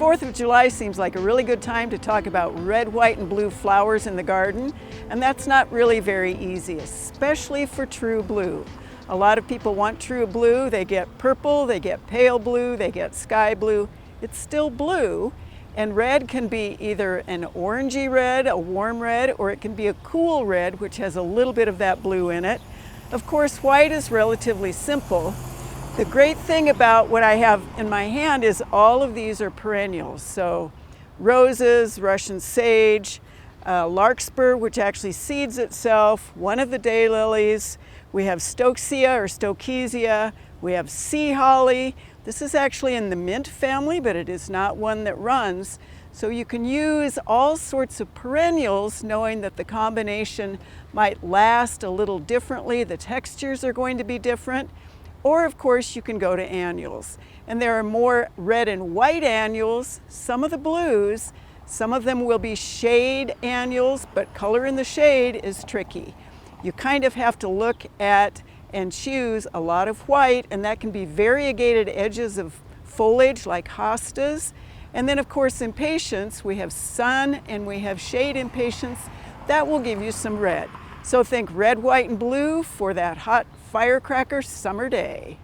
4th of July seems like a really good time to talk about red, white, and blue flowers in the garden, and that's not really very easy, especially for true blue. A lot of people want true blue. They get purple, they get pale blue, they get sky blue. It's still blue, and red can be either an orangey red, a warm red, or it can be a cool red, which has a little bit of that blue in it. Of course, white is relatively simple. The great thing about what I have in my hand is all of these are perennials. So roses, Russian sage, larkspur, which actually seeds itself, one of the daylilies. We have stokesia or stokesia. We have sea holly. This is actually in the mint family, but it is not one that runs. So you can use all sorts of perennials knowing that the combination might last a little differently. The textures are going to be different. Or of course you can go to annuals. And there are more red and white annuals, some of the blues, some of them will be shade annuals, but color in the shade is tricky. You kind of have to look at and choose a lot of white, and that can be variegated edges of foliage like hostas. And then of course impatiens, we have sun and we have shade impatiens. That will give you some red. So think red, white, and blue for that hot firecracker summer day.